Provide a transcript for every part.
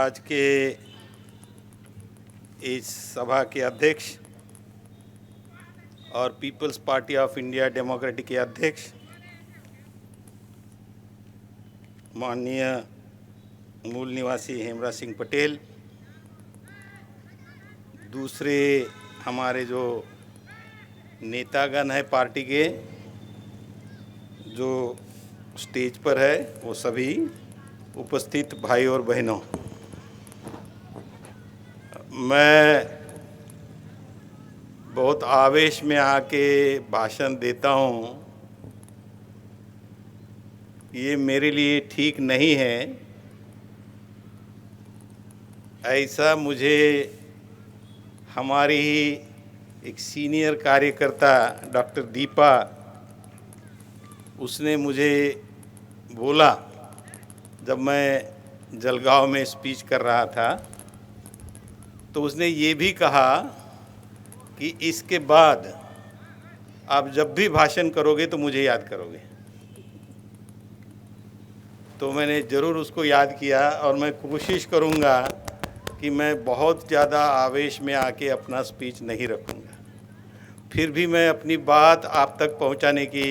आज के इस सभा के अध्यक्ष और People's Party of India Democratic के अध्यक्ष माननीय मूल निवासी हेमराज सिंह पटेल, दूसरे हमारे जो नेतागण हैं पार्टी के जो स्टेज पर है, वो सभी उपस्थित भाई और बहनों, मैं बहुत आवेश में आके भाषण देता हूँ। ये मेरे लिए ठीक नहीं है। ऐसा मुझे हमारी ही एक सीनियर कार्यकर्ता डॉक्टर दीपा, उसने मुझे बोला जब मैं जलगांव में स्पीच कर रहा था, तो उसने ये भी कहा कि इसके बाद आप जब भी भाषण करोगे तो मुझे याद करोगे। तो मैंने ज़रूर उसको याद किया और मैं कोशिश करूँगा कि मैं बहुत ज़्यादा आवेश में आके अपना स्पीच नहीं रखूँगा। फिर भी मैं अपनी बात आप तक पहुँचाने की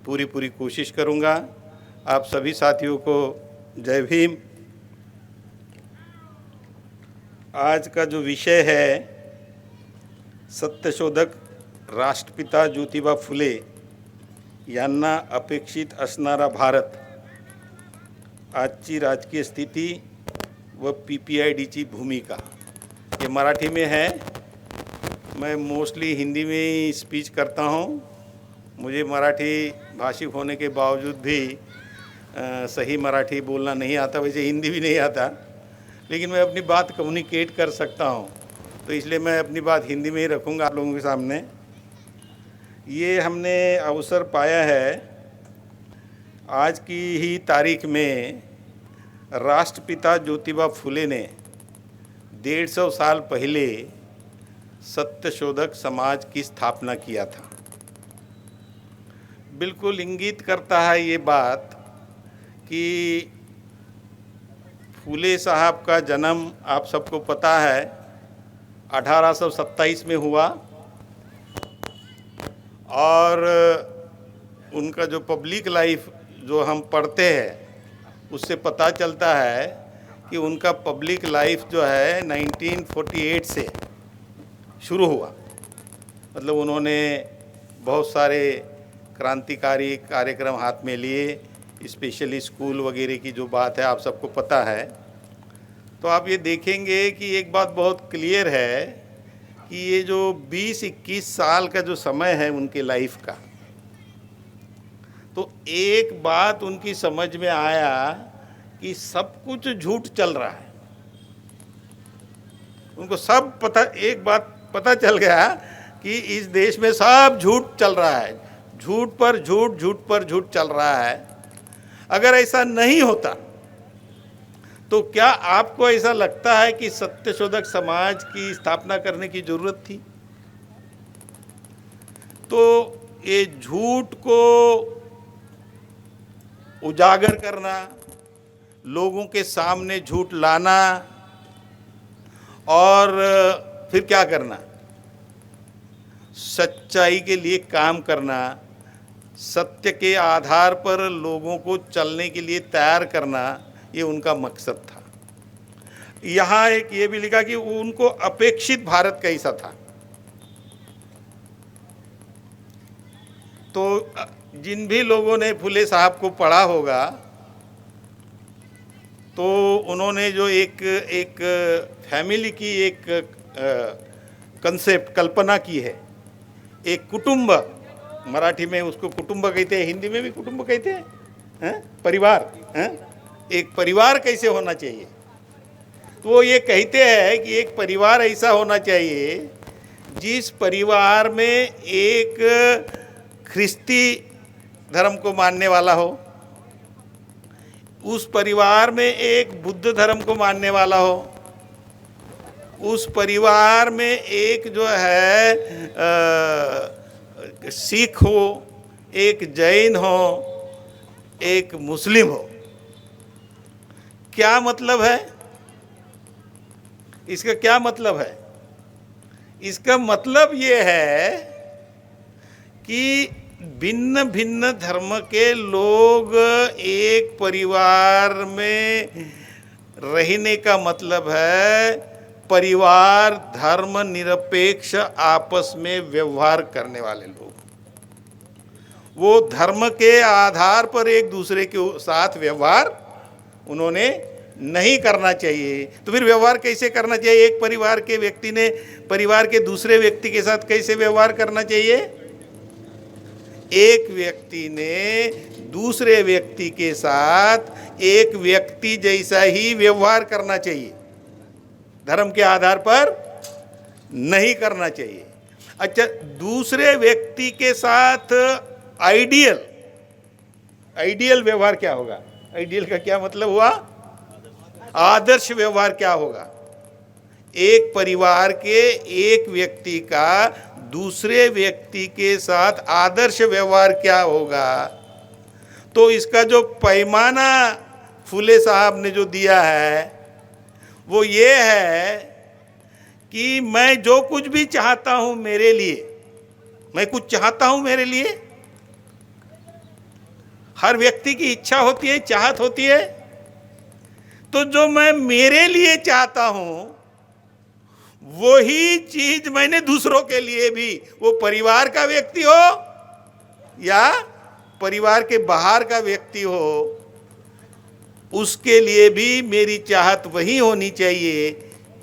पूरी कोशिश करूँगा। आप सभी साथियों को जय भीम। आज का जो विषय है, सत्यशोधक राष्ट्रपिता ज्योतिबा फुले यांना अपेक्षित असणारा भारत, आजची राजकीय स्थिती व PPIDची भूमिका, ये मराठी में है। मैं मोस्टली हिंदी में ही स्पीच करता हूँ। मुझे मराठी भाषिक होने के बावजूद भी सही मराठी बोलना नहीं आता, वैसे हिंदी भी नहीं आता, लेकिन मैं अपनी बात कम्युनिकेट कर सकता हूँ, तो इसलिए मैं अपनी बात हिंदी में ही रखूँगा आप लोगों के सामने। ये हमने अवसर पाया है आज की ही तारीख में, राष्ट्रपिता ज्योतिबा फुले ने 150 साल पहले सत्यशोधक समाज की स्थापना किया था। बिल्कुल इंगित करता है ये बात कि फुले साहब का जन्म आप सबको पता है 1827 में हुआ, और उनका जो पब्लिक लाइफ जो हम पढ़ते हैं उससे पता चलता है कि उनका पब्लिक लाइफ जो है 1948 से शुरू हुआ। मतलब उन्होंने बहुत सारे क्रांतिकारी कार्यक्रम हाथ में लिए, स्पेशली स्कूल वगैरह की जो बात है आप सबको पता है। तो आप ये देखेंगे कि एक बात बहुत क्लियर है कि ये जो 20-21 साल का जो समय है उनके लाइफ का, तो एक बात उनकी समझ में आया कि सब कुछ झूठ चल रहा है। उनको सब पता, एक बात पता चल गया कि इस देश में सब झूठ चल रहा है, झूठ पर झूठ, झूठ पर झूठ चल रहा है। अगर ऐसा नहीं होता तो क्या आपको ऐसा लगता है कि सत्यशोधक समाज की स्थापना करने की जरूरत थी? तो ये झूठ को उजागर करना, लोगों के सामने झूठ लाना, और फिर क्या करना, सच्चाई के लिए काम करना, सत्य के आधार पर लोगों को चलने के लिए तैयार करना, ये उनका मकसद था। यहाँ एक ये भी लिखा कि उनको अपेक्षित भारत कैसा था। तो जिन भी लोगों ने फुले साहब को पढ़ा होगा, तो उन्होंने जो एक फैमिली की एक कंसेप्ट, कल्पना की है, एक कुटुंब, मराठी में उसको कुटुंब कहते हैं, हिंदी में भी कुटुंब कहते हैं, परिवार, एक परिवार कैसे होना चाहिए। तो वो ये कहते हैं कि एक परिवार ऐसा होना चाहिए जिस परिवार में एक ख्रिस्ती धर्म को मानने वाला हो, उस परिवार में एक बुद्ध धर्म को मानने वाला हो, उस परिवार में एक जो है सिख हो, एक जैन हो, एक मुस्लिम हो। क्या मतलब है? इसका क्या मतलब है? इसका मतलब ये है कि भिन्न भिन्न धर्म के लोग एक परिवार में रहने का मतलब है परिवार धर्म निरपेक्ष आपस में व्यवहार करने वाले लोग। वो धर्म के आधार पर एक दूसरे के साथ व्यवहार उन्होंने नहीं करना चाहिए। तो फिर व्यवहार कैसे करना चाहिए? एक परिवार के व्यक्ति ने परिवार के दूसरे व्यक्ति के साथ कैसे व्यवहार करना चाहिए? एक व्यक्ति ने दूसरे व्यक्ति के साथ एक व्यक्ति जैसा ही व्यवहार करना चाहिए, धर्म के आधार पर नहीं करना चाहिए। अच्छा, दूसरे व्यक्ति के साथ आइडियल व्यवहार क्या होगा? आइडियल का क्या मतलब हुआ? आदर्श व्यवहार क्या होगा? एक परिवार के एक व्यक्ति का दूसरे व्यक्ति के साथ आदर्श व्यवहार क्या होगा? तो इसका जो पैमाना फुले साहब ने जो दिया है वो ये है कि मैं जो कुछ भी चाहता हूं मेरे लिए, मैं कुछ चाहता हूं मेरे लिए, हर व्यक्ति की इच्छा होती है, चाहत होती है। तो जो मैं मेरे लिए चाहता हूं वही चीज मैंने दूसरों के लिए भी, वो परिवार का व्यक्ति हो या परिवार के बाहर का व्यक्ति हो, उसके लिए भी मेरी चाहत वही होनी चाहिए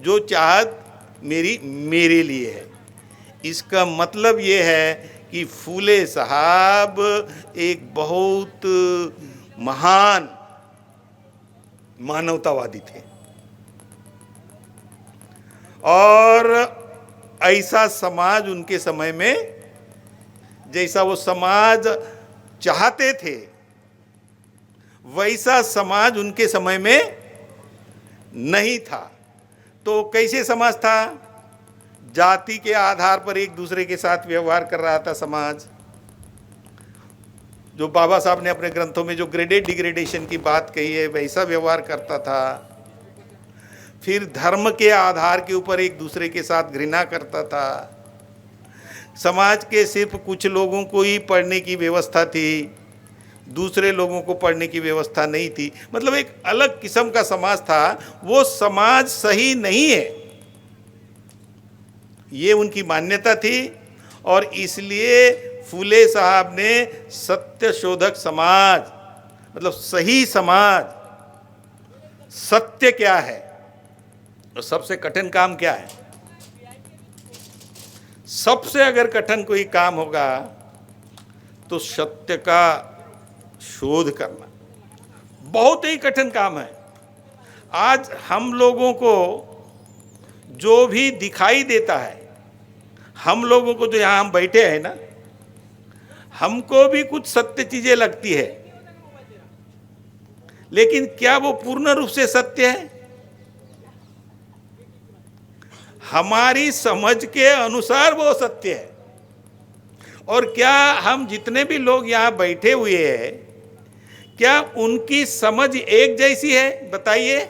जो चाहत मेरे लिए है। इसका मतलब ये है कि फूले साहब एक बहुत महान मानवतावादी थे और ऐसा समाज उनके समय में, जैसा वो समाज चाहते थे वैसा समाज उनके समय में नहीं था। तो कैसे समाज था? जाति के आधार पर एक दूसरे के साथ व्यवहार कर रहा था समाज। जो बाबा साहब ने अपने ग्रंथों में जो ग्रेडेड डिग्रेडेशन की बात कही है वैसा व्यवहार करता था। फिर धर्म के आधार के ऊपर एक दूसरे के साथ घृणा करता था। समाज के सिर्फ कुछ लोगों को ही पढ़ने की व्यवस्था थी, दूसरे लोगों को पढ़ने की व्यवस्था नहीं थी। मतलब एक अलग किस्म का समाज था। वो समाज सही नहीं है, ये उनकी मान्यता थी। और इसलिए फूले साहब ने सत्य शोधक समाज, मतलब सही समाज, सत्य क्या है और सबसे कठिन काम क्या है? सबसे अगर कठिन कोई काम होगा तो सत्य का शोध करना बहुत ही कठिन काम है। आज हम लोगों को जो भी दिखाई देता है, हम लोगों को जो यहाँ हम बैठे हैं ना, हमको भी कुछ सत्य चीजें लगती है, लेकिन क्या वो पूर्ण रूप से सत्य है? हमारी समझ के अनुसार वो सत्य है। और क्या हम जितने भी लोग यहाँ बैठे हुए हैं, क्या उनकी समझ एक जैसी है? बताइए।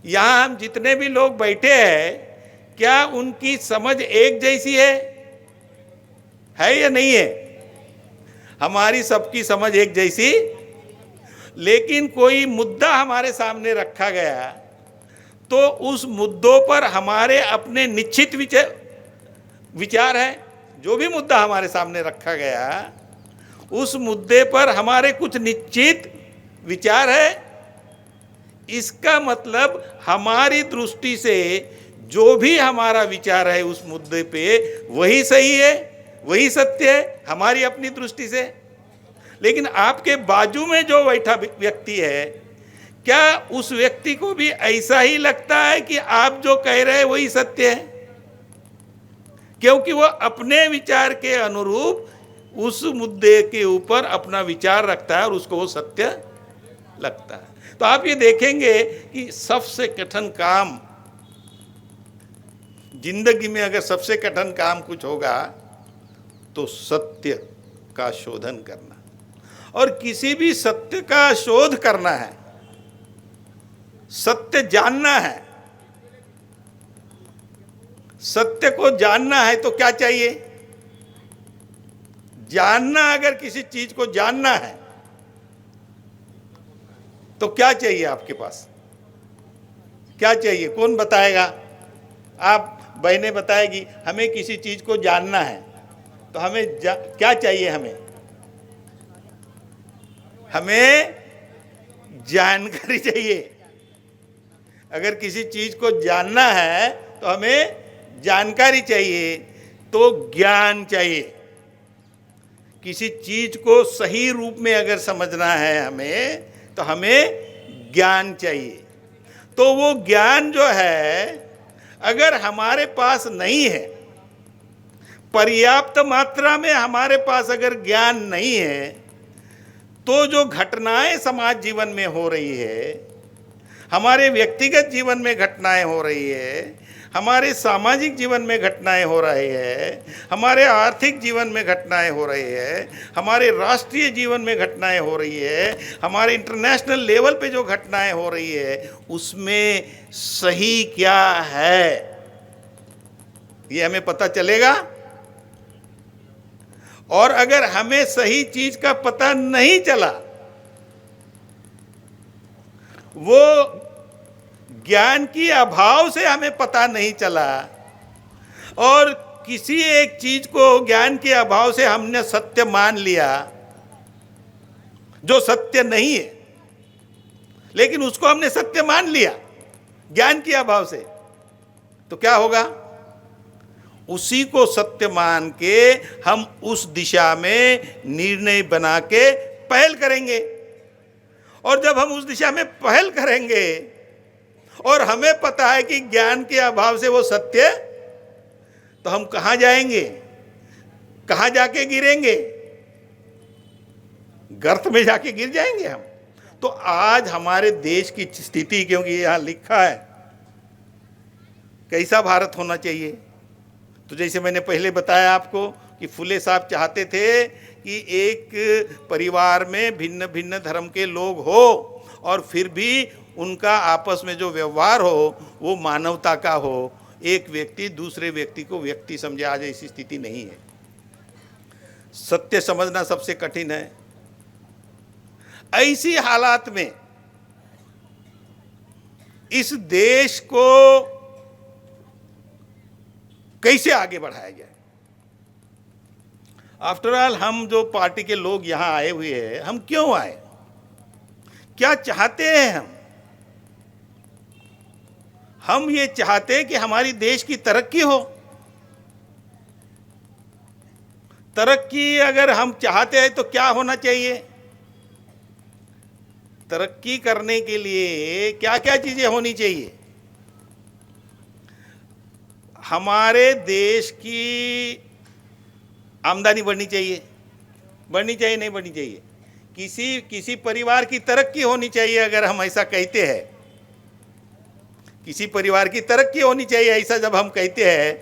यहाँ हम जितने भी लोग बैठे हैं, क्या उनकी समझ एक जैसी है या नहीं है? हमारी सबकी समझ एक जैसी, लेकिन कोई मुद्दा हमारे सामने रखा गया तो उस मुद्दों पर हमारे अपने निश्चित विचार है। जो भी मुद्दा हमारे सामने रखा गया उस मुद्दे पर हमारे कुछ निश्चित विचार है। इसका मतलब हमारी दृष्टि से जो भी हमारा विचार है उस मुद्दे पे वही सही है, वही सत्य है हमारी अपनी दृष्टि से। लेकिन आपके बाजू में जो बैठा व्यक्ति है, क्या उस व्यक्ति को भी ऐसा ही लगता है कि आप जो कह रहे हैं वही सत्य है? क्योंकि वो अपने विचार के अनुरूप उस मुद्दे के ऊपर अपना विचार रखता है और उसको वो सत्य लगता है। तो आप ये देखेंगे कि सबसे कठिन काम जिंदगी में, अगर सबसे कठिन काम कुछ होगा तो सत्य का शोधन करना। और किसी भी सत्य का शोध करना है, सत्य जानना है, सत्य को जानना है तो क्या चाहिए? जानना, अगर किसी चीज को जानना है तो क्या चाहिए आपके पास? क्या चाहिए? कौन बताएगा? आप बहनें बताएगी, हमें किसी चीज को जानना है तो हमें क्या चाहिए? हमें जानकारी चाहिए। अगर किसी चीज को जानना है तो हमें जानकारी चाहिए, तो ज्ञान चाहिए। किसी चीज को सही रूप में अगर समझना है हमें, तो हमें ज्ञान चाहिए। तो वो ज्ञान जो है, अगर हमारे पास नहीं है, पर्याप्त मात्रा में हमारे पास अगर ज्ञान नहीं है, तो जो घटनाएं समाज जीवन में हो रही है, हमारे व्यक्तिगत जीवन में घटनाएं हो रही है, हमारे सामाजिक जीवन में घटनाएं हो रही है, हमारे आर्थिक जीवन में घटनाएं हो रही है, हमारे राष्ट्रीय जीवन में घटनाएं हो रही है, हमारे इंटरनेशनल लेवल पे जो घटनाएं हो रही है, उसमें सही क्या है, ये हमें पता चलेगा। और अगर हमें सही चीज का पता नहीं चला, वो ज्ञान की अभाव से हमें पता नहीं चला, और किसी एक चीज को ज्ञान के अभाव से हमने सत्य मान लिया जो सत्य नहीं है, लेकिन उसको हमने सत्य मान लिया ज्ञान के अभाव से, तो क्या होगा? उसी को सत्य मान के हम उस दिशा में निर्णय बना के पहल करेंगे। और जब हम उस दिशा में पहल करेंगे और हमें पता है कि ज्ञान के अभाव से वो सत्य, तो हम कहां जाएंगे? कहां जाके गिरेंगे? गर्त में जाके गिर जाएंगे हम। तो आज हमारे देश की स्थिति, क्योंकि यहां लिखा है कैसा भारत होना चाहिए, तो जैसे मैंने पहले बताया आपको कि फुले साहब चाहते थे कि एक परिवार में भिन्न भिन्न धर्म के लोग हो और फिर भी उनका आपस में जो व्यवहार हो वो मानवता का हो, एक व्यक्ति दूसरे व्यक्ति को व्यक्ति समझे। आज ऐसी स्थिति नहीं है। सत्य समझना सबसे कठिन है। ऐसी हालात में इस देश को कैसे आगे बढ़ाया जाए? आफ्टर ऑल, हम जो पार्टी के लोग यहां आए हुए हैं, हम क्यों आए? क्या चाहते हैं हम ये चाहते हैं कि हमारी देश की तरक्की हो। तरक्की अगर हम चाहते हैं तो क्या होना चाहिए? तरक्की करने के लिए क्या क्या चीजें होनी चाहिए? हमारे देश की आमदनी बढ़नी चाहिए। बढ़नी चाहिए, नहीं बढ़नी चाहिए? किसी परिवार की तरक्की होनी चाहिए। अगर हम ऐसा कहते हैं, किसी परिवार की तरक्की होनी चाहिए, ऐसा जब हम कहते हैं,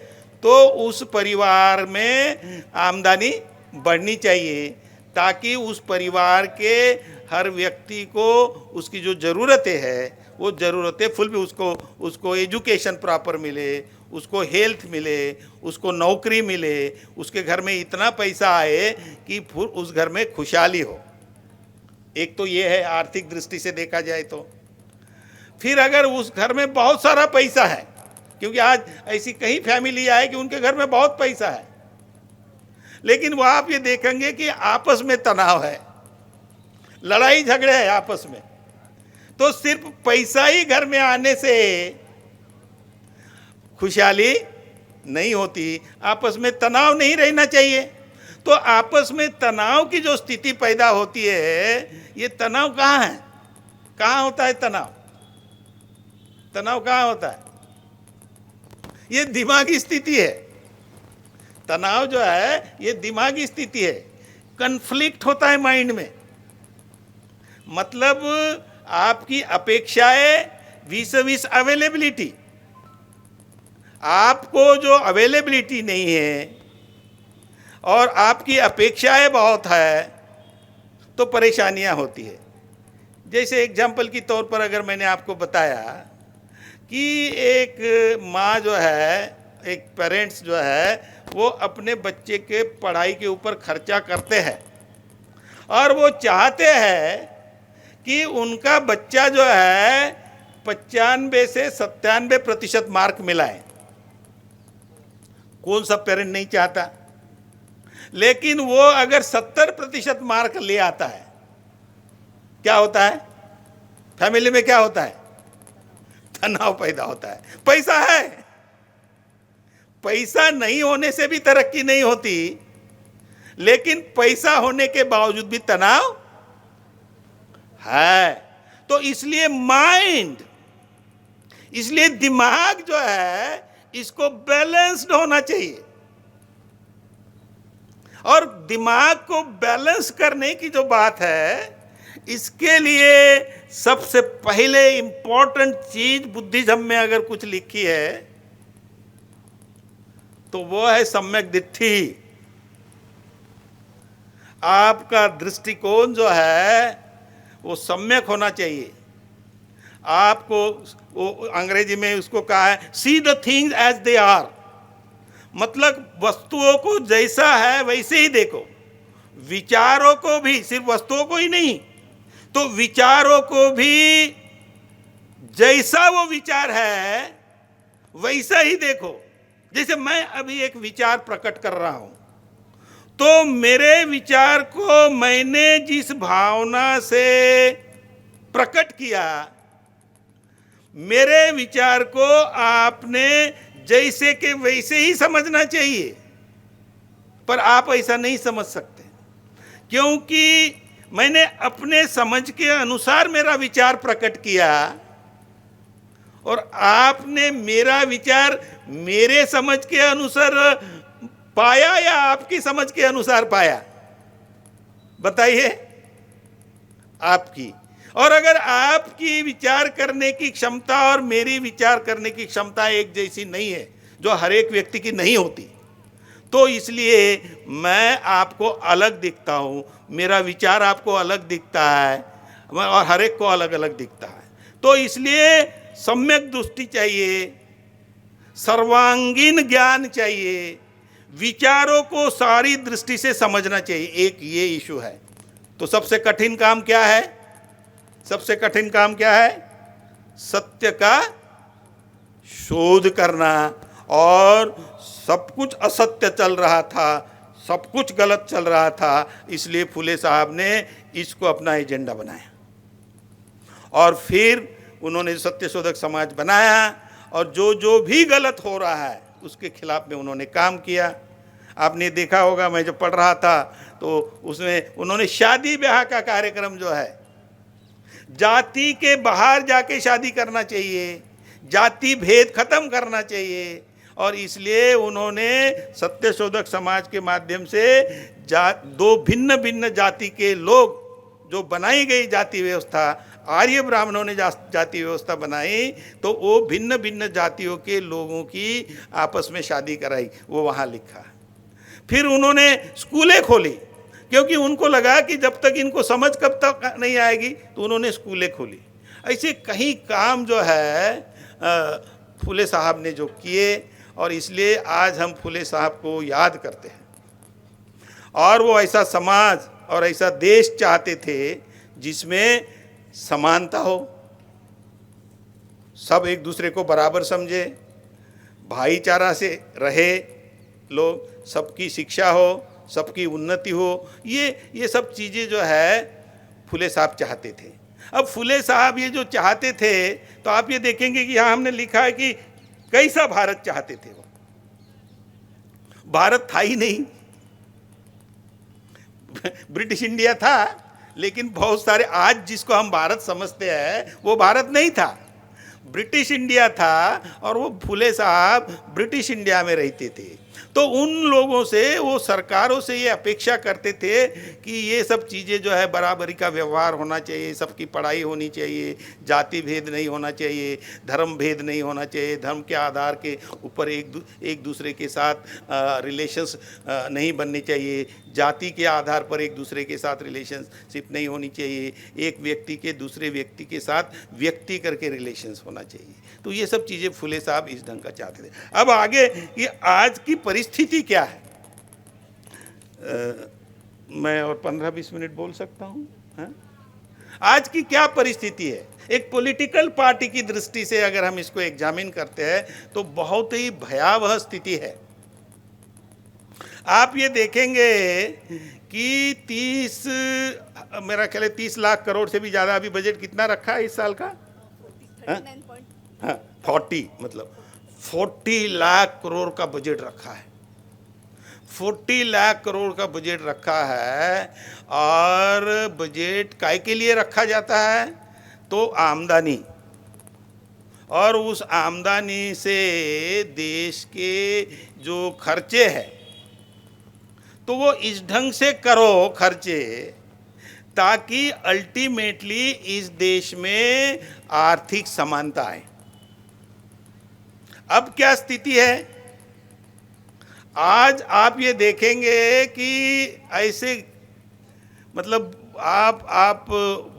तो उस परिवार में आमदनी बढ़नी चाहिए, ताकि उस परिवार के हर व्यक्ति को उसकी जो ज़रूरतें हैं वो ज़रूरतें फुल भी उसको एजुकेशन प्रॉपर मिले, उसको हेल्थ मिले, उसको नौकरी मिले, उसके घर में इतना पैसा आए कि फिर उस घर में खुशहाली हो। एक तो ये है आर्थिक दृष्टि से देखा जाए तो। फिर अगर उस घर में बहुत सारा पैसा है, क्योंकि आज ऐसी कई फैमिली है कि उनके घर में बहुत पैसा है, लेकिन वो आप ये देखेंगे कि आपस में तनाव है, लड़ाई झगड़े हैं आपस में। तो सिर्फ पैसा ही घर में आने से खुशहाली नहीं होती, आपस में तनाव नहीं रहना चाहिए। तो आपस में तनाव की जो स्थिति पैदा होती है, ये तनाव कहाँ है? कहाँ होता है तनाव? तनाव कहाँ होता है? ये दिमागी स्थिति है। तनाव जो है ये दिमागी स्थिति है। कन्फ्लिक्ट होता है माइंड में। मतलब आपकी अपेक्षाएं विस अवेलेबिलिटी। आपको जो अवेलेबिलिटी नहीं है और आपकी अपेक्षाएं बहुत है, तो परेशानियां होती है। जैसे एग्जाम्पल के तौर पर अगर मैंने आपको बताया कि एक माँ जो है एक पेरेंट्स जो है वो अपने बच्चे के पढ़ाई के ऊपर खर्चा करते हैं और वो चाहते हैं कि उनका बच्चा जो है 95 से 97% मार्क मिलाए। कौन सा पेरेंट नहीं चाहता? लेकिन वो अगर 70% मार्क ले आता है, क्या होता है? फैमिली में क्या होता है? तनाव पैदा होता है। पैसा है, पैसा नहीं होने से भी तरक्की नहीं होती, लेकिन पैसा होने के बावजूद भी तनाव है। तो इसलिए माइंड, इसलिए दिमाग जो है इसको बैलेंस्ड होना चाहिए। और दिमाग को बैलेंस करने की जो बात है, इसके लिए सबसे पहले इंपॉर्टेंट चीज बुद्धिज्म में अगर कुछ लिखी है तो वो है सम्यक दिट्ठी। आपका दृष्टिकोण जो है वो सम्यक होना चाहिए। आपको वो अंग्रेजी में उसको कहा है see the things as they are, मतलब वस्तुओं को जैसा है वैसे ही देखो। विचारों को भी, सिर्फ वस्तुओं को ही नहीं, तो विचारों को भी जैसा वो विचार है वैसा ही देखो। जैसे मैं अभी एक विचार प्रकट कर रहा हूं, तो मेरे विचार को मैंने जिस भावना से प्रकट किया, मेरे विचार को आपने जैसे के वैसे ही समझना चाहिए। पर आप ऐसा नहीं समझ सकते, क्योंकि मैंने अपने समझ के अनुसार मेरा विचार प्रकट किया और आपने मेरा विचार मेरे समझ के अनुसार पाया या आपकी समझ के अनुसार पाया? बताइए, आपकी। और अगर आपकी विचार करने की क्षमता और मेरी विचार करने की क्षमता एक जैसी नहीं है, जो हर एक व्यक्ति की नहीं होती, तो इसलिए मैं आपको अलग दिखता हूं, मेरा विचार आपको अलग दिखता है और हर एक को अलग अलग दिखता है। तो इसलिए सम्यक दृष्टि चाहिए, सर्वांगीण ज्ञान चाहिए, विचारों को सारी दृष्टि से समझना चाहिए। एक ये इशू है। तो सबसे कठिन काम क्या है? सबसे कठिन काम क्या है? सत्य का शोध करना। और सब कुछ असत्य चल रहा था, सब कुछ गलत चल रहा था, इसलिए फुले साहब ने इसको अपना एजेंडा बनाया और फिर उन्होंने सत्यशोधक समाज बनाया और जो जो भी गलत हो रहा है उसके खिलाफ में उन्होंने काम किया। आपने देखा होगा, मैं जब पढ़ रहा था तो उसमें उन्होंने शादी ब्याह का कार्यक्रम जो है, जाति के बाहर जाके शादी करना चाहिए, जाति भेद खत्म करना चाहिए, और इसलिए उन्होंने सत्यशोधक समाज के माध्यम से दो भिन्न भिन्न जाति के लोग, जो बनाई गई जाति व्यवस्था, आर्य ब्राह्मणों ने जाति व्यवस्था बनाई, तो वो भिन्न भिन्न जातियों के लोगों की आपस में शादी कराई, वो वहाँ लिखा। फिर उन्होंने स्कूलें खोली, क्योंकि उनको लगा कि जब तक इनको समझ कब तक नहीं आएगी, तो उन्होंने स्कूलें खोली। ऐसे कई काम जो है फुले साहब ने जो किए, और इसलिए आज हम फुले साहब को याद करते हैं। और वो ऐसा समाज और ऐसा देश चाहते थे जिसमें समानता हो, सब एक दूसरे को बराबर समझे, भाईचारा से रहे लोग, सबकी शिक्षा हो, सबकी उन्नति हो। ये सब चीज़ें जो है फुले साहब चाहते थे। अब फुले साहब ये जो चाहते थे, तो आप ये देखेंगे कि यहाँ हमने लिखा है कि कैसा भारत चाहते थे वो। भारत था ही नहीं, ब्रिटिश इंडिया था, लेकिन बहुत सारे आज जिसको हम भारत समझते हैं वो भारत नहीं था, ब्रिटिश इंडिया था। और वो फुले साहब ब्रिटिश इंडिया में रहते थे। तो उन लोगों से, वो सरकारों से ये अपेक्षा करते थे कि ये सब चीज़ें जो है बराबरी का व्यवहार होना चाहिए, सबकी पढ़ाई होनी चाहिए, जाति भेद नहीं होना चाहिए, धर्म भेद नहीं होना चाहिए, धर्म के आधार के ऊपर एक दूसरे के साथ रिलेशंस नहीं बनने चाहिए, जाति के आधार पर एक दूसरे के साथ रिलेशनशिप नहीं होनी चाहिए, एक व्यक्ति के दूसरे व्यक्ति के साथ व्यक्ति करके रिलेशंस होना चाहिए। तो ये सब चीज़ें फुले साहब इस ढंग का चाहते थे। अब आगे कि आज की परिस्थिति क्या है, मैं और 15-20 मिनट बोल सकता हूँ। आज की क्या परिस्थिति है, एक पॉलिटिकल पार्टी की दृष्टि से अगर हम इसको एग्जामिन करते हैं तो बहुत ही भयावह स्थिति है। आप ये देखेंगे कि मेरा ख्याल है 30 लाख करोड़ से भी ज़्यादा अभी बजट कितना रखा है इस साल का? 40, मतलब 40 लाख करोड़ का बजट रखा है। 40 लाख करोड़ का बजट रखा है। और बजट काय के लिए रखा जाता है? तो आमदनी, और उस आमदनी से देश के जो खर्चे हैं तो वो इस ढंग से करो खर्चे ताकि अल्टीमेटली इस देश में आर्थिक समानता आए। अब क्या स्थिति है? आज आप ये देखेंगे कि ऐसे, मतलब आप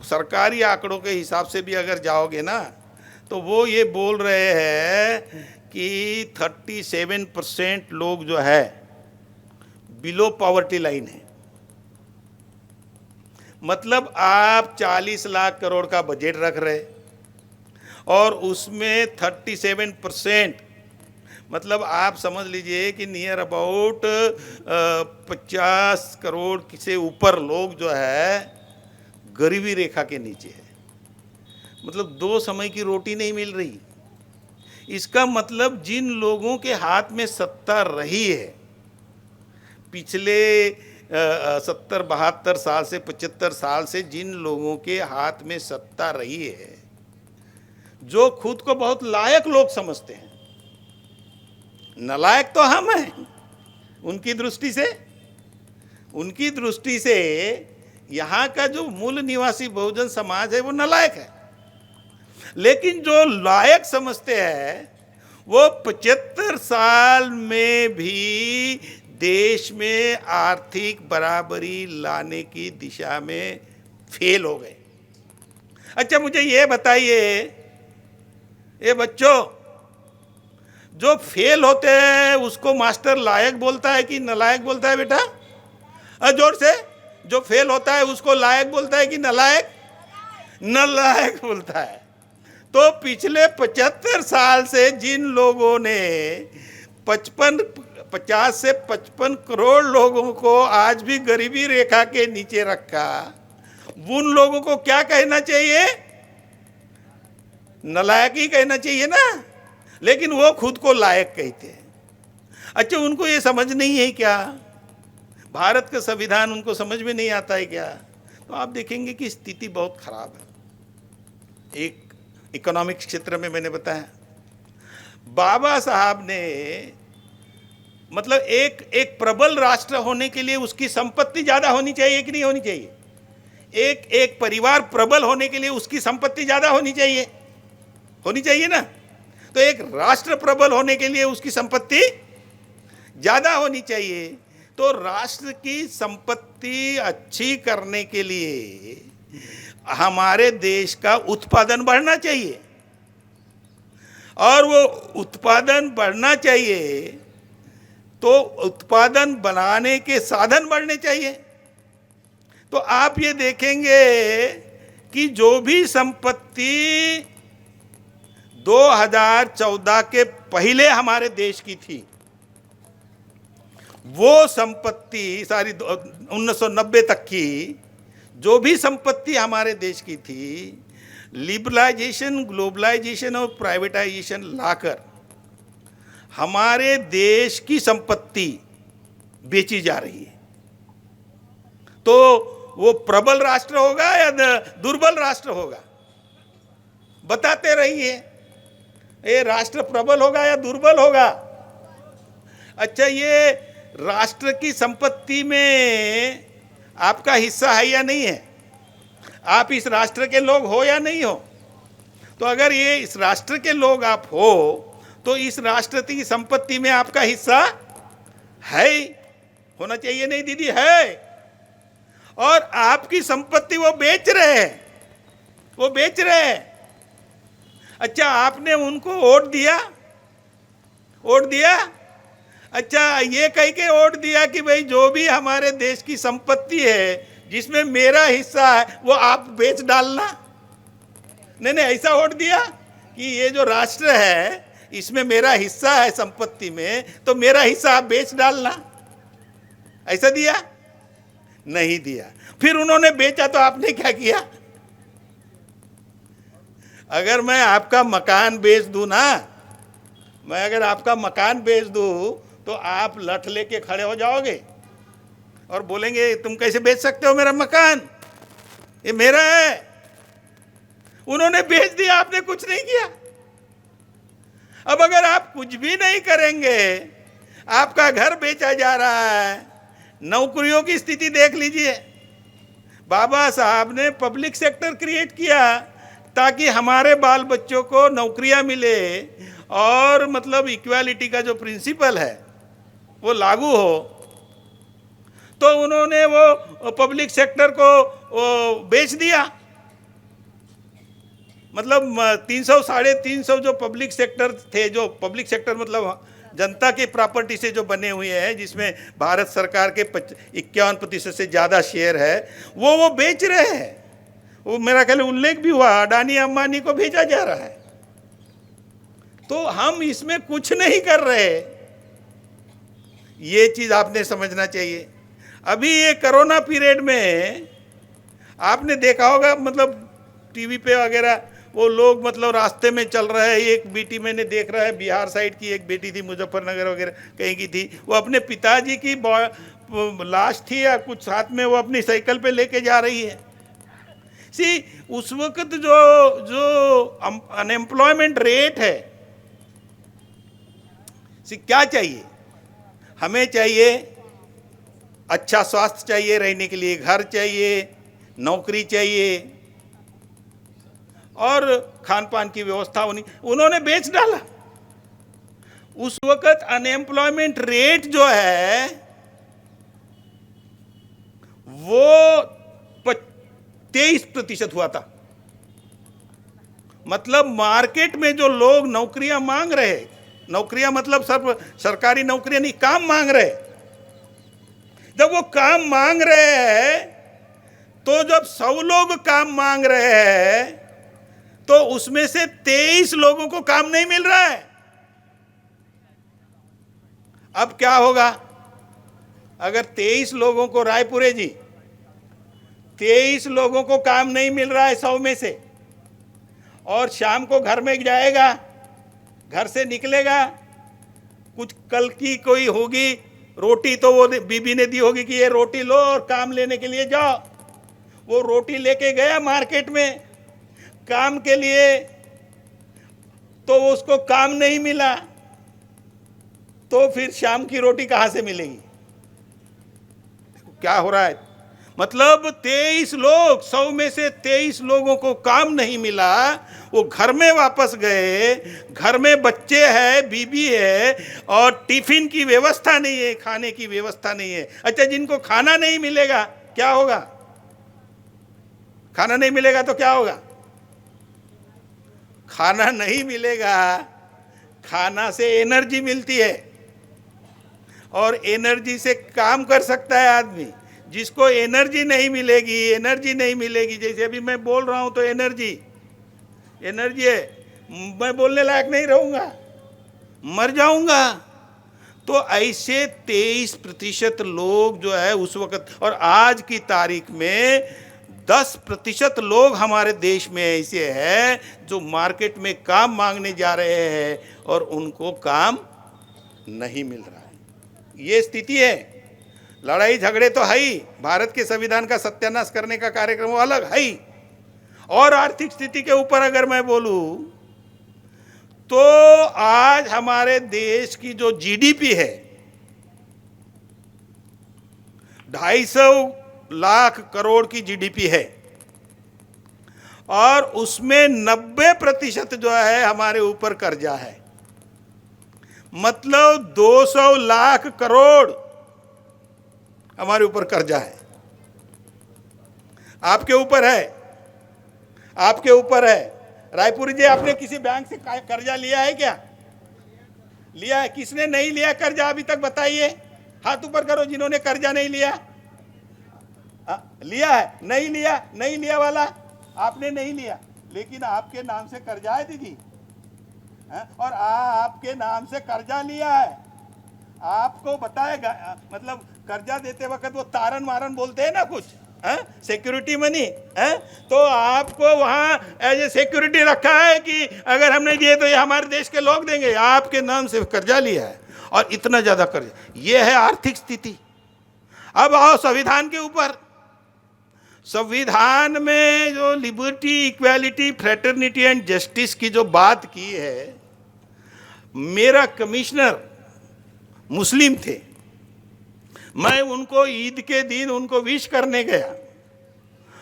सरकारी आंकड़ों के हिसाब से भी अगर जाओगे ना तो वो ये बोल रहे हैं कि 37% लोग जो है बिलो पॉवर्टी लाइन है। मतलब आप 40 लाख करोड़ का बजट रख रहे और उसमें 37%, मतलब आप समझ लीजिए कि नियर अबाउट 50 करोड़ से ऊपर लोग जो है गरीबी रेखा के नीचे है। मतलब 2 समय की रोटी नहीं मिल रही। इसका मतलब जिन लोगों के हाथ में सत्ता रही है पिछले 70-72 साल से 75 साल से, जिन लोगों के हाथ में सत्ता रही है, जो खुद को बहुत लायक लोग समझते हैं, नालायक तो हम हैं उनकी दृष्टि से यहाँ का जो मूल निवासी बहुजन समाज है वो नालायक है। लेकिन जो लायक समझते हैं वो 75 साल में भी देश में आर्थिक बराबरी लाने की दिशा में फेल हो गए। अच्छा, मुझे ये बताइए, ये बच्चों, जो फेल होते हैं उसको मास्टर लायक बोलता है कि नालायक बोलता है? बेटा जोर से, जो फेल होता है उसको लायक बोलता है कि नालायक? नालायक बोलता है। तो पिछले 75 साल से जिन लोगों ने 50 से 55 करोड़ लोगों को आज भी गरीबी रेखा के नीचे रखा, उन लोगों को क्या कहना चाहिए? नालायक ही कहना चाहिए ना। लेकिन वो खुद को लायक कहते हैं। अच्छा, उनको ये समझ नहीं है क्या? भारत का संविधान उनको समझ में नहीं आता है क्या? तो आप देखेंगे कि स्थिति बहुत खराब है। एक इकोनॉमिक क्षेत्र में मैंने बताया, बाबा साहब ने, मतलब एक प्रबल राष्ट्र होने के लिए उसकी संपत्ति ज्यादा होनी चाहिए कि नहीं होनी चाहिए? एक परिवार प्रबल होने के लिए उसकी संपत्ति ज्यादा होनी चाहिए ना। तो एक राष्ट्र प्रबल होने के लिए उसकी संपत्ति ज्यादा होनी चाहिए। तो राष्ट्र की संपत्ति अच्छी करने के लिए हमारे देश का उत्पादन बढ़ना चाहिए, और वो उत्पादन बढ़ना चाहिए तो उत्पादन बनाने के साधन बढ़ने चाहिए। तो आप ये देखेंगे कि जो भी संपत्ति 2014 के पहले हमारे देश की थी, वो संपत्ति सारी 1990 तक की जो भी संपत्ति हमारे देश की थी, लिबरलाइजेशन, ग्लोबलाइजेशन और प्राइवेटाइजेशन लाकर हमारे देश की संपत्ति बेची जा रही है। तो वो प्रबल राष्ट्र होगा या दुर्बल राष्ट्र होगा? बताते रहिए, ये राष्ट्र प्रबल होगा या दुर्बल होगा? अच्छा, ये राष्ट्र की संपत्ति में आपका हिस्सा है या नहीं है? आप इस राष्ट्र के लोग हो या नहीं हो? तो अगर ये इस राष्ट्र के लोग आप हो तो इस राष्ट्र की संपत्ति में आपका हिस्सा है, होना चाहिए नहीं दीदी? है। और आपकी संपत्ति वो बेच रहे हैं, वो बेच रहे हैं। अच्छा, आपने उनको वोट दिया, वोट दिया? अच्छा, ये कह के वोट दिया कि भाई जो भी हमारे देश की संपत्ति है जिसमें मेरा हिस्सा है वो आप बेच डालना। नहीं नहीं, ऐसा वोट दिया कि ये जो राष्ट्र है इसमें मेरा हिस्सा है संपत्ति में, तो मेरा हिस्सा आप बेच डालना, ऐसा दिया? नहीं दिया। फिर उन्होंने बेचा तो आपने क्या किया? अगर मैं आपका मकान बेच दूं ना, मैं अगर आपका मकान बेच दूं तो आप लठ लेके खड़े हो जाओगे और बोलेंगे तुम कैसे बेच सकते हो मेरा मकान, ये मेरा है। उन्होंने बेच दिया, आपने कुछ नहीं किया। अब अगर आप कुछ भी नहीं करेंगे, आपका घर बेचा जा रहा है, नौकरियों की स्थिति देख लीजिए। बाबा साहब ने पब्लिक सेक्टर क्रिएट किया ताकि हमारे बाल बच्चों को नौकरियां मिले और मतलब इक्वालिटी का जो प्रिंसिपल है वो लागू हो। तो उन्होंने वो पब्लिक सेक्टर को वो बेच दिया। मतलब 300 350 जो पब्लिक सेक्टर थे, जो पब्लिक सेक्टर मतलब जनता की प्रॉपर्टी से जो बने हुए हैं, जिसमें भारत सरकार के 51% से ज़्यादा शेयर है, वो बेच रहे हैं। वो मेरा ख्याल उल्लेख भी हुआ, अडानी अंबानी को भेजा जा रहा है। तो हम इसमें कुछ नहीं कर रहे, ये चीज़ आपने समझना चाहिए। अभी ये कोरोना पीरियड में आपने देखा होगा, मतलब टीवी पे वगैरह वो लोग मतलब रास्ते में चल रहे हैं। एक बेटी मैंने देख रहा है, बिहार साइड की एक बेटी थी, मुजफ्फरनगर वगैरह कहीं की थी, वो अपने पिताजी की लाश थी या कुछ साथ में, वो अपनी साइकिल पे लेके जा रही है। उस वक्त जो अनएम्प्लॉयमेंट रेट है, क्या चाहिए हमें? चाहिए अच्छा स्वास्थ्य चाहिए, रहने के लिए घर चाहिए, नौकरी चाहिए और खान पान की व्यवस्था होनी। उन्होंने बेच डाला। उस वक्त अनएम्प्लॉयमेंट रेट जो है वो 23% हुआ था। मतलब मार्केट में जो लोग नौकरियां मांग रहे, नौकरियां मतलब सरकारी नौकरियां नहीं, काम मांग रहे, जब वो काम मांग रहे हैं तो जब 100 लोग काम मांग रहे हैं तो उसमें से 23 लोगों को काम नहीं मिल रहा है। अब क्या होगा अगर 23 लोगों को, रायपुरे जी, 23 लोगों को काम नहीं मिल रहा है 100 में से, और शाम को घर में जाएगा, घर से निकलेगा, कुछ कल की कोई होगी रोटी तो वो बीबी ने दी होगी कि ये रोटी लो और काम लेने के लिए जाओ। वो रोटी लेके गया मार्केट में काम के लिए, तो उसको काम नहीं मिला, तो फिर शाम की रोटी कहाँ से मिलेगी? क्या हो रहा है? मतलब 23 लोग, 100 में से 23 लोगों को काम नहीं मिला, वो घर में वापस गए, घर में बच्चे हैं, बीबी है और टिफिन की व्यवस्था नहीं है, खाने की व्यवस्था नहीं है। अच्छा, जिनको खाना नहीं मिलेगा क्या होगा? खाना नहीं मिलेगा तो क्या होगा? खाना नहीं मिलेगा, खाना से एनर्जी मिलती है और एनर्जी से काम कर सकता है आदमी। जिसको एनर्जी नहीं मिलेगी, जैसे अभी मैं बोल रहा हूं तो एनर्जी है, मैं बोलने लायक नहीं रहूंगा, मर जाऊंगा। तो ऐसे 23% लोग जो है उस वक्त, और आज की तारीख में 10% लोग हमारे देश में ऐसे हैं जो मार्केट में काम मांगने जा रहे हैं और उनको काम नहीं मिल रहा है। ये स्थिति है। लड़ाई झगड़े तो है ही, भारत के संविधान का सत्यानाश करने का कार्यक्रम वो अलग है ही। और आर्थिक स्थिति के ऊपर अगर मैं बोलूं तो आज हमारे देश की जो जीडीपी है 250 लाख करोड़ की जीडीपी है और उसमें 90% जो है हमारे ऊपर कर्जा है। मतलब 200 लाख करोड़ हमारे ऊपर कर्जा है। आपके ऊपर है, आपके ऊपर है। रायपुर जी, आपने किसी बैंक से कर्जा लिया है क्या? लिया है? किसने नहीं लिया कर्जा अभी तक बताइए, हाथ ऊपर करो जिन्होंने कर्जा नहीं लिया। लिया है? नहीं लिया, नहीं लिया वाला आपने नहीं लिया, लेकिन आपके नाम से कर्जा है दीदी, और आपके नाम से कर्जा लिया है। आपको बताएगा, मतलब कर्जा देते वक्त वो तारन मारन बोलते हैं ना कुछ, सिक्योरिटी मनी है, तो आपको वहां एज ए सिक्योरिटी रखा है कि अगर हम नहीं दिए तो ये हमारे देश के लोग देंगे। आपके नाम से कर्जा लिया है और इतना ज्यादा कर्जा, ये है आर्थिक स्थिति। अब आओ संविधान के ऊपर। संविधान में जो liberty, equality, fraternity and justice की जो बात की है, मेरा कमिश्नर मुस्लिम थे, मैं उनको ईद के दिन उनको विश करने गया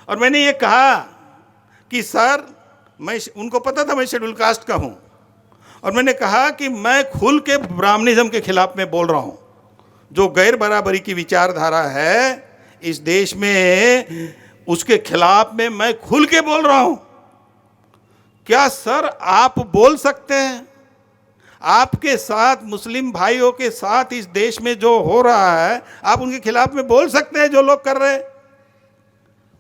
और मैंने ये कहा कि सर, मैं, उनको पता था मैं शेड्यूल कास्ट का हूं, और मैंने कहा कि मैं खुल के ब्राह्मणिज्म के खिलाफ में बोल रहा हूं। जो गैर बराबरी की विचारधारा है इस देश में, उसके खिलाफ में मैं खुल के बोल रहा हूं। क्या सर आप बोल सकते हैं? आपके साथ, मुस्लिम भाइयों के साथ इस देश में जो हो रहा है, आप उनके खिलाफ में बोल सकते हैं जो लोग कर रहे हैं?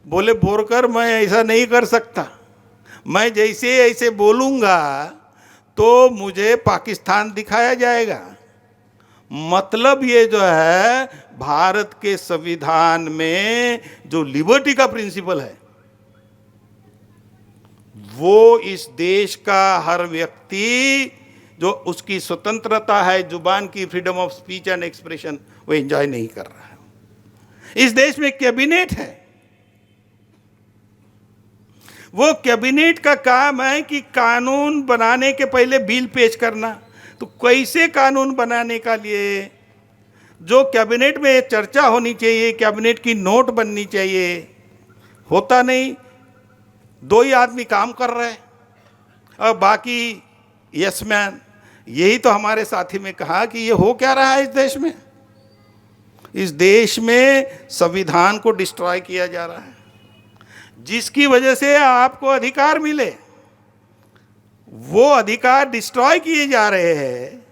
बोले बोरकर मैं ऐसा नहीं कर सकता, मैं जैसे ऐसे बोलूंगा तो मुझे पाकिस्तान दिखाया जाएगा। मतलब ये जो है भारत के संविधान में जो लिबर्टी का प्रिंसिपल है, वो इस देश का हर व्यक्ति, जो उसकी स्वतंत्रता है, जुबान की freedom of speech and expression, वो एंजॉय नहीं कर रहा है। इस देश में कैबिनेट है, वो कैबिनेट का काम है कि कानून बनाने के पहले बिल पेश करना। तो कैसे कानून बनाने का लिए जो कैबिनेट में चर्चा होनी चाहिए, कैबिनेट की नोट बननी चाहिए, होता नहीं। 2 ही आदमी काम कर रहे हैं और बाकी यस मैन। यही तो हमारे साथी में कहा कि ये हो क्या रहा है इस देश में। इस देश में संविधान को डिस्ट्रॉय किया जा रहा है, जिसकी वजह से आपको अधिकार मिले, वो अधिकार डिस्ट्रॉय किए जा रहे हैं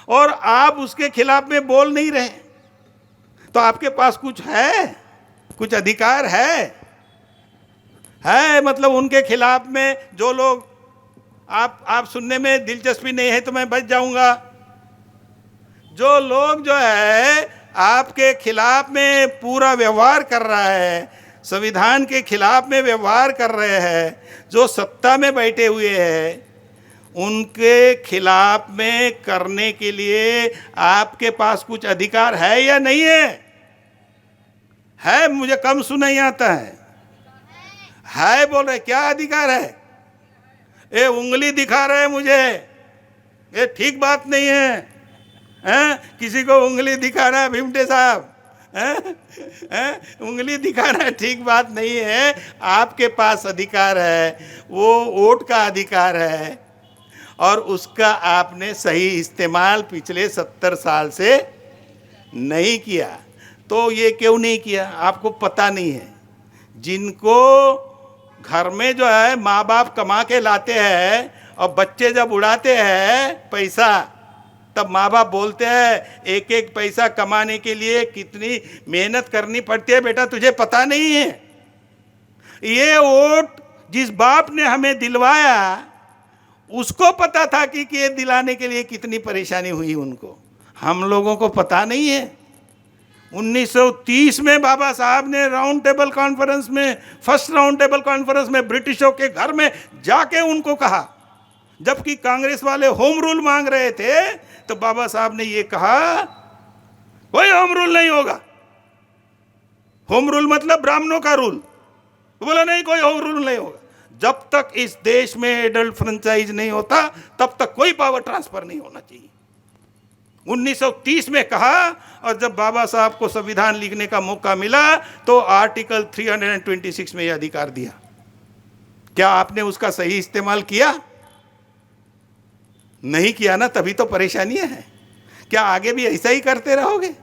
और आप उसके खिलाफ में बोल नहीं रहे। तो आपके पास कुछ है, कुछ अधिकार है मतलब उनके खिलाफ में जो लोग, आप सुनने में दिलचस्पी नहीं है तो मैं बच जाऊंगा। जो लोग जो है आपके खिलाफ में पूरा व्यवहार कर रहा है, संविधान के खिलाफ में व्यवहार कर रहे हैं, जो सत्ता में बैठे हुए हैं, उनके खिलाफ में करने के लिए आपके पास कुछ अधिकार है या नहीं है? है, मुझे कम सुनाई आता है बोल रहे, क्या अधिकार है? ये उंगली दिखा रहे हैं मुझे, ये ठीक बात नहीं है, किसी को उंगली दिखाना, भीमटे साहब, उंगली दिखाना ठीक बात नहीं है। आपके पास अधिकार है, वो वोट का अधिकार है और उसका आपने सही इस्तेमाल पिछले 70 साल से नहीं किया। तो ये क्यों नहीं किया? आपको पता नहीं है। जिनको घर में जो है माँ बाप कमा के लाते हैं और बच्चे जब उड़ाते हैं पैसा, तब माँ बाप बोलते हैं एक एक पैसा कमाने के लिए कितनी मेहनत करनी पड़ती है, बेटा तुझे पता नहीं है। ये वोट जिस बाप ने हमें दिलवाया, उसको पता था कि ये दिलाने के लिए कितनी परेशानी हुई उनको, हम लोगों को पता नहीं है। 1930 में बाबा साहब ने राउंड टेबल कॉन्फ्रेंस में, फर्स्ट राउंड टेबल कॉन्फ्रेंस में ब्रिटिशों के घर में जाके उनको कहा, जबकि कांग्रेस वाले होम रूल मांग रहे थे, तो बाबा साहब ने ये कहा कोई होम रूल नहीं होगा। होम रूल मतलब ब्राह्मणों का रूल। तो बोला नहीं, कोई होम रूल नहीं होगा। जब तक इस देश में एडल्ट फ्रेंचाइज नहीं होता तब तक कोई पावर ट्रांसफर नहीं होना चाहिए। 1930 में कहा, और जब बाबा साहब को संविधान लिखने का मौका मिला तो आर्टिकल 326 में यह अधिकार दिया। क्या आपने उसका सही इस्तेमाल किया? नहीं किया ना, तभी तो परेशानियां हैं। क्या आगे भी ऐसा ही करते रहोगे?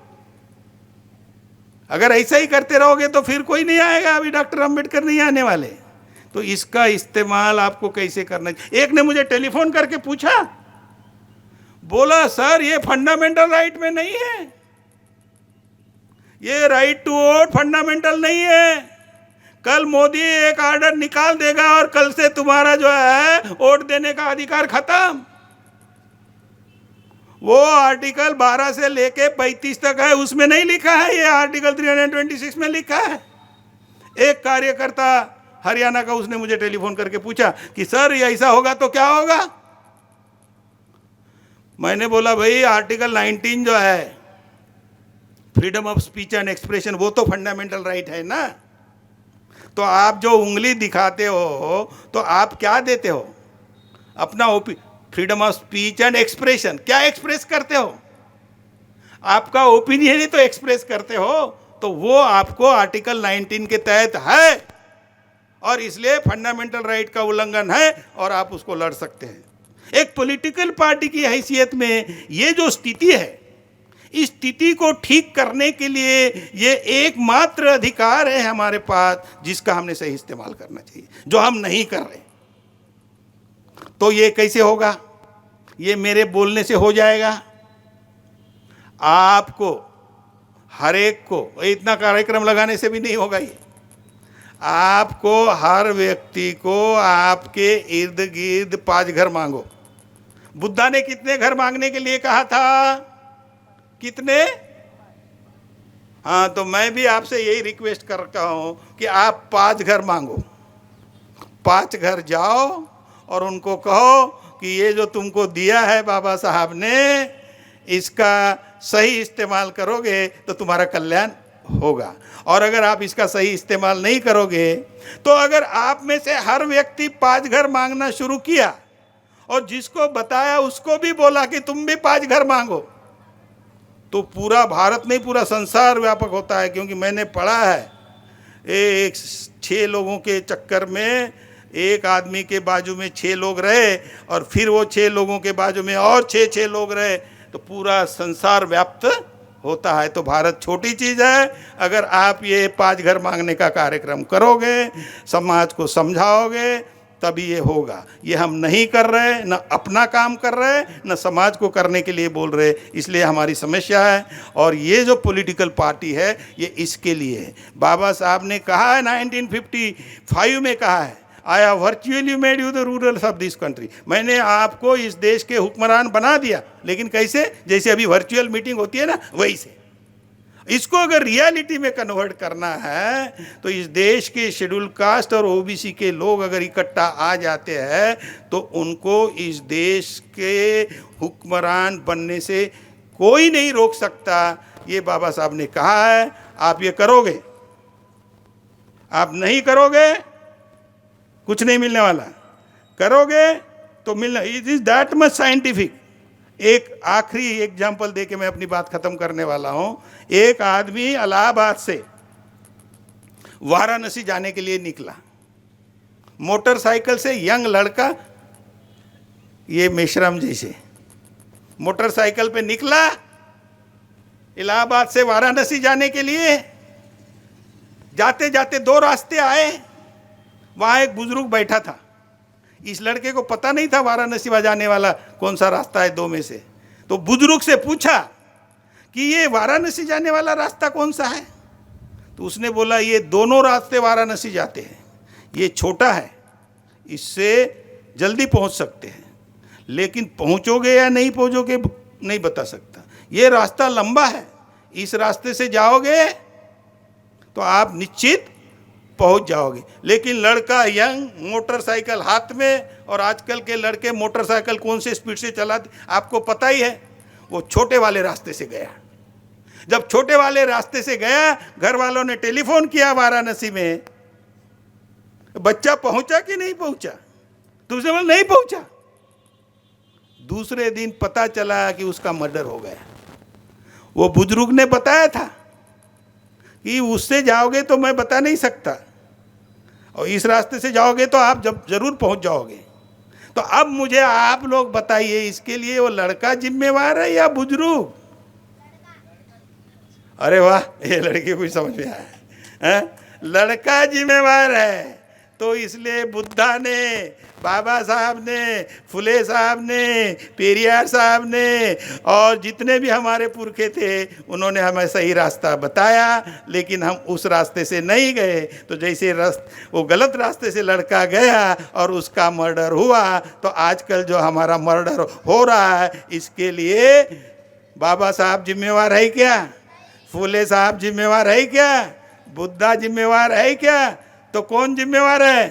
अगर ऐसा ही करते रहोगे तो फिर कोई नहीं आएगा, अभी डॉक्टर अंबेडकर नहीं आने वाले। तो इसका इस्तेमाल आपको कैसे करना चाहिए? एक ने मुझे टेलीफोन करके पूछा, बोला सर ये फंडामेंटल राइट में नहीं है, ये राइट टू वोट फंडामेंटल नहीं है। कल मोदी एक ऑर्डर निकाल देगा और कल से तुम्हारा जो है वोट देने का अधिकार खत्म। वो आर्टिकल 12 से लेके 35 तक है, उसमें नहीं लिखा है, ये आर्टिकल 326 में लिखा है। एक कार्यकर्ता हरियाणा का, उसने मुझे टेलीफोन करके पूछा कि सर ये ऐसा होगा तो क्या होगा? मैंने बोला भाई आर्टिकल 19 जो है freedom of speech and expression, वो तो फंडामेंटल राइट है ना। तो आप जो उंगली दिखाते हो तो आप क्या देते हो? अपना freedom of speech and expression, क्या एक्सप्रेस करते हो? आपका ओपिनियन ही तो एक्सप्रेस करते हो। तो वो आपको आर्टिकल 19 के तहत है और इसलिए फंडामेंटल राइट का उल्लंघन है और आप उसको लड़ सकते हैं। एक पॉलिटिकल पार्टी की हैसियत में ये जो स्थिति है, इस स्थिति को ठीक करने के लिए ये एकमात्र अधिकार है हमारे पास, जिसका हमने सही इस्तेमाल करना चाहिए, जो हम नहीं कर रहे। तो ये कैसे होगा? ये मेरे बोलने से हो जाएगा? आपको हर एक को, इतना कार्यक्रम लगाने से भी नहीं होगा ये। आपको हर व्यक्ति को आपके इर्द गिर्द 5 घर मांगो। बुद्धा ने कितने घर मांगने के लिए कहा था? कितने? हाँ, तो मैं भी आपसे यही रिक्वेस्ट करता हूं कि आप 5 घर मांगो। 5 घर जाओ और उनको कहो कि ये जो तुमको दिया है बाबा साहब ने, इसका सही इस्तेमाल करोगे तो तुम्हारा कल्याण होगा। और अगर आप इसका सही इस्तेमाल नहीं करोगे तो अगर आप में से हर व्यक्ति 5 घर मांगना शुरू किया और जिसको बताया उसको भी बोला कि तुम भी 5 घर मांगो, तो पूरा भारत नहीं, पूरा संसार व्यापक होता है। क्योंकि मैंने पढ़ा है, एक 6 लोगों के चक्कर में एक आदमी के बाजू में 6 लोग रहे और फिर वो 6 लोगों के बाजू में और 6 लोग रहे, तो पूरा संसार व्याप्त होता है। तो भारत छोटी चीज़ है। अगर आप ये 5 घर मांगने का कार्यक्रम करोगे, समाज को समझाओगे, तभी ये होगा। ये हम नहीं कर रहे, न अपना काम कर रहे, न समाज को करने के लिए बोल रहे, इसलिए हमारी समस्या है। और ये जो पॉलिटिकल पार्टी है ये इसके लिए है। बाबा साहब ने कहा है 1955 में कहा है, I have virtually made you the rulers of this country. मैंने आपको इस देश के हुक्मरान बना दिया। लेकिन कैसे? जैसे अभी वर्चुअल मीटिंग होती है ना, वही से। इसको अगर रियलिटी में कन्वर्ट करना है तो इस देश के शेड्यूल कास्ट और ओबीसी के लोग अगर इकट्ठा आ जाते हैं तो उनको इस देश के हुक्मरान बनने से कोई नहीं रोक सकता। ये बाबा साहब ने कहा है। आप ये करोगे? आप नहीं करोगे कुछ नहीं मिलने वाला, करोगे तो मिलना। It is that much scientific. एक आखिरी एग्जाम्पल दे के मैं अपनी बात खत्म करने वाला हूं। एक आदमी इलाहाबाद से वाराणसी जाने के लिए निकला, मोटरसाइकिल से। यंग लड़का, ये मेश्राम जैसे, मोटरसाइकिल पे निकला इलाहाबाद से वाराणसी जाने के लिए। जाते जाते 2 रास्ते आए, वहां एक बुजुर्ग बैठा था। इस लड़के को पता नहीं था वाराणसी जाने वाला कौन सा रास्ता है 2 में से। तो बुजुर्ग से पूछा कि ये वाराणसी जाने वाला रास्ता कौन सा है? तो उसने बोला ये दोनों रास्ते वाराणसी जाते हैं, ये छोटा है, इससे जल्दी पहुंच सकते हैं, लेकिन पहुंचोगे या नहीं पहुंचोगे नहीं बता सकता। ये रास्ता लंबा है, इस रास्ते से जाओगे तो आप निश्चित पहुंच जाओगे। लेकिन लड़का यंग, मोटरसाइकिल हाथ में, और आजकल के लड़के मोटरसाइकिल कौन से स्पीड से चलाते आपको पता ही है। वो छोटे वाले रास्ते से गया। जब छोटे वाले रास्ते से गया, घर वालों ने टेलीफोन किया वाराणसी में, बच्चा पहुंचा कि नहीं पहुंचा? तो उसने बोला नहीं पहुंचा। दूसरे दिन पता चला कि उसका मर्डर हो गया। वो बुजुर्ग ने बताया था कि उससे जाओगे तो मैं बता नहीं सकता, और इस रास्ते से जाओगे तो आप जब जरूर पहुंच जाओगे। तो अब मुझे आप लोग बताइए, इसके लिए वो लड़का जिम्मेवार है या बुजुर्ग? अरे वाह, ये लड़के को समझ में आया है? लड़का जिम्मेवार है। तो इसलिए बुद्धा ने, बाबा साहब ने, फुले साहब ने, पेरियार साहब ने और जितने भी हमारे पुरखे थे, उन्होंने हमें सही रास्ता बताया, लेकिन हम उस रास्ते से नहीं गए। तो जैसे वो गलत रास्ते से लड़का गया और उसका मर्डर हुआ, तो आजकल जो हमारा मर्डर हो रहा है, इसके लिए बाबा साहब जिम्मेवार है क्या? फुले साहब जिम्मेवार है क्या? बुद्धा जिम्मेवार है क्या? तो कौन जिम्मेवार है?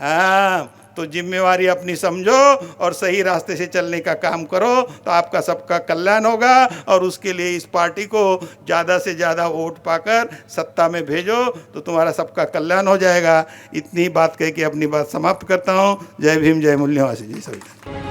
हाँ, तो जिम्मेवारी अपनी समझो और सही रास्ते से चलने का काम करो, तो आपका सबका कल्याण होगा। और उसके लिए इस पार्टी को ज़्यादा से ज़्यादा वोट पाकर सत्ता में भेजो, तो तुम्हारा सबका कल्याण हो जाएगा। इतनी बात कह के अपनी बात समाप्त करता हूँ। जय भीम, जय मूल्यवासी जी सभी।